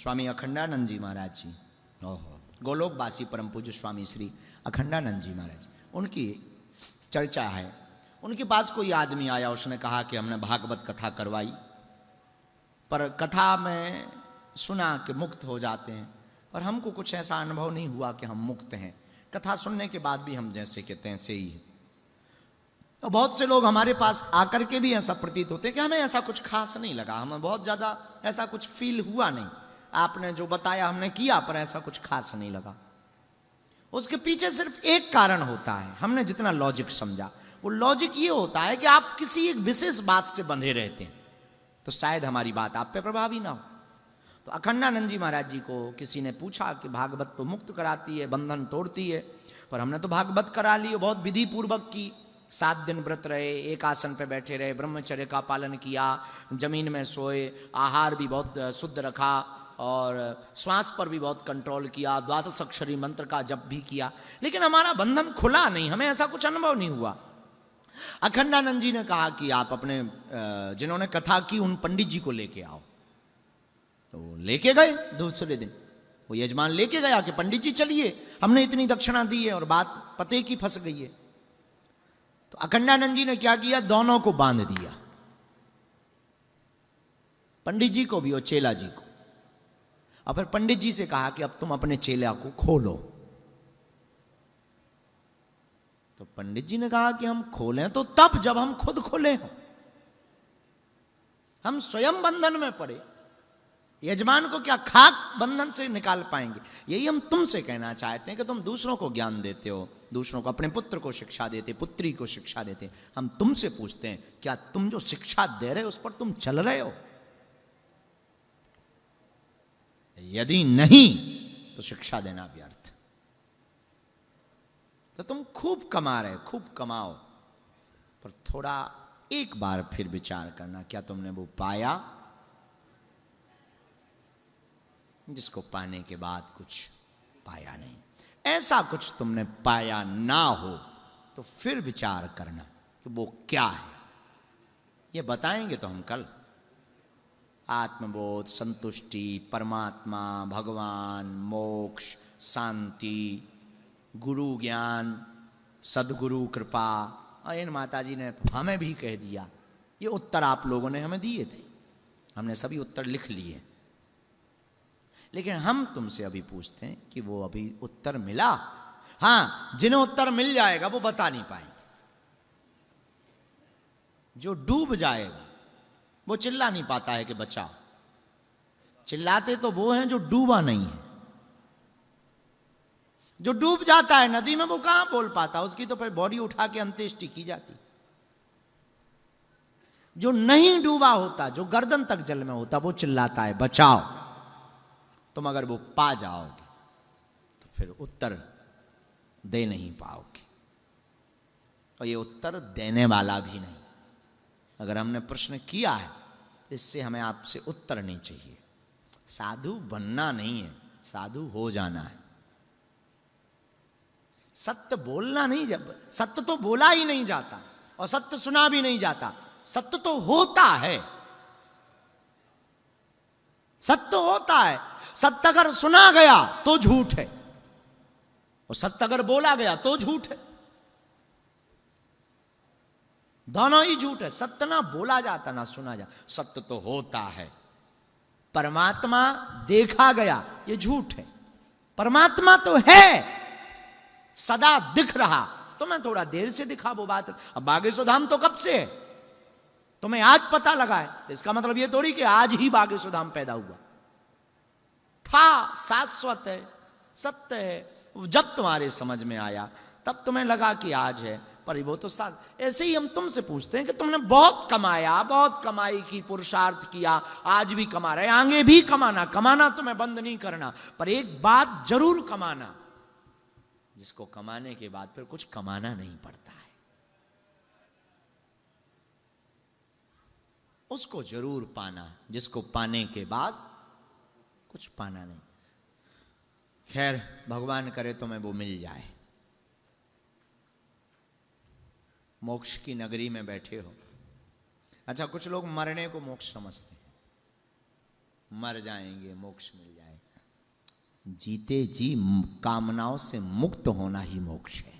स्वामी अखंडानंद जी महाराज जी, ओहो, गोलोकवासी परम पूज्य स्वामी श्री अखंडानंद जी महाराज, उनकी चर्चा है। उनके पास कोई आदमी आया, उसने कहा कि हमने भागवत कथा करवाई, पर कथा में सुना कि मुक्त हो जाते हैं, पर हमको कुछ ऐसा अनुभव नहीं हुआ कि हम मुक्त हैं। कथा सुनने के बाद भी हम जैसे के तैसे ही हैं। तो बहुत से लोग हमारे पास आकर के भी ऐसा प्रतीत होते हैं कि हमें ऐसा कुछ खास नहीं लगा, हमें बहुत ज्यादा ऐसा कुछ फील हुआ नहीं, आपने जो बताया हमने किया पर ऐसा कुछ खास नहीं लगा। उसके पीछे सिर्फ एक कारण होता है, हमने जितना लॉजिक समझा, वो लॉजिक ये होता है कि आप किसी एक विशेष बात से बंधे रहते हैं, तो शायद हमारी बात आप पे प्रभावी ना हो। तो अखंडानंद जी महाराज जी को किसी ने पूछा कि भागवत तो मुक्त कराती है, बंधन तोड़ती है, पर हमने तो भागवत करा ली, बहुत विधि पूर्वक की, 7 दिन व्रत रहे, एक आसन पे बैठे रहे, ब्रह्मचर्य का पालन किया, जमीन में सोए, आहार भी बहुत शुद्ध रखा और श्वास पर भी बहुत कंट्रोल किया, द्वादश अक्षरी मंत्र का जप भी किया, लेकिन हमारा बंधन खुला नहीं, हमें ऐसा कुछ अनुभव नहीं हुआ। अखंडानंद जी ने कहा कि आप अपने जिन्होंने कथा की उन पंडित जी को लेके आओ। तो लेके गए दूसरे दिन, वो यजमान लेके गया कि पंडित जी चलिए, हमने इतनी दक्षिणा दी है और बात पते की फंस गई है। तो अखंडानंद जी ने क्या किया, दोनों को बांध दिया, पंडित जी को भी और चेला जी को। और फिर पंडित जी से कहा कि अब तुम अपने चेला को खोलो। तो पंडित जी ने कहा कि हम खोलें तो तब जब हम खुद खोले हों, हम स्वयं बंधन में पड़े, यजमान को क्या खाक बंधन से निकाल पाएंगे। यही हम तुमसे कहना चाहते हैं कि तुम दूसरों को ज्ञान देते हो, दूसरों को, अपने पुत्र को शिक्षा देते, पुत्री को शिक्षा देते, हम तुमसे पूछते हैं क्या तुम जो शिक्षा दे रहे हो उस पर तुम चल रहे हो? यदि नहीं तो शिक्षा देना व्यर्थ। तो तुम खूब कमा रहे, खूब कमाओ, पर थोड़ा एक बार फिर विचार करना, क्या तुमने वो पाया जिसको पाने के बाद कुछ पाया नहीं? ऐसा कुछ तुमने पाया ना हो तो फिर विचार करना कि वो क्या है। ये बताएंगे तो हम कल। आत्मबोध, संतुष्टि, परमात्मा, भगवान, मोक्ष, शांति, गुरु ज्ञान, सदगुरु कृपा, और इन माता जी ने तो हमें भी कह दिया। ये उत्तर आप लोगों ने हमें दिए थे, हमने सभी उत्तर लिख लिए, लेकिन हम तुमसे अभी पूछते हैं कि वो अभी उत्तर मिला? हां, जिन्हें उत्तर मिल जाएगा वो बता नहीं पाएंगे। जो डूब जाएगा वो चिल्ला नहीं पाता है कि बचाओ, चिल्लाते तो वो हैं जो डूबा नहीं है। जो डूब जाता है नदी में वो कहां बोल पाता, उसकी तो फिर बॉडी उठा के अंत्येष्टि की जाती। जो नहीं डूबा होता, जो गर्दन तक जल में होता, वो चिल्लाता है बचाओ। तुम अगर वो पा जाओगे तो फिर उत्तर दे नहीं पाओगे, और ये उत्तर देने वाला भी नहीं। अगर हमने प्रश्न किया है तो इससे हमें आपसे उत्तर नहीं चाहिए। साधु बनना नहीं है, साधु हो जाना है। सत्य बोलना नहीं, जब सत्य तो बोला ही नहीं जाता और सत्य सुना भी नहीं जाता, सत्य तो होता है। सत्य होता है। सत्य अगर सुना गया तो झूठ है, और सत्य अगर बोला गया तो झूठ है। दोनों ही झूठ है। सत्य ना बोला जाता ना सुना जाता, सत्य तो होता है। परमात्मा देखा गया, ये झूठ है। परमात्मा तो है, सदा दिख रहा, तुम्हें थोड़ा देर से दिखा वो बात। अब बागेश्वर धाम तो कब से है, तुम्हें आज पता लगा है, तो इसका मतलब ये थोड़ी कि आज ही बागेश्वर धाम पैदा हुआ था। शाश्वत है, सत्य है। जब तुम्हारे समझ में आया तब तुम्हें लगा कि आज है, पर वो तो साथ। ऐसे ही हम तुमसे पूछते हैं कि तुमने बहुत कमाया, बहुत कमाई की, पुरुषार्थ किया, आज भी कमा रहे, आगे भी कमाना, कमाना तुम्हें बंद नहीं करना, पर एक बात जरूर कमाना, जिसको कमाने के बाद फिर कुछ कमाना नहीं पड़ता है, उसको जरूर पाना, जिसको पाने के बाद कुछ पाना नहीं। खैर, भगवान करे तुम्हें वो मिल जाए। मोक्ष की नगरी में बैठे हो। अच्छा, कुछ लोग मरने को मोक्ष समझते हैं। मर जाएंगे मोक्ष मिल जाएगा। जीते जी कामनाओं से मुक्त होना ही मोक्ष है।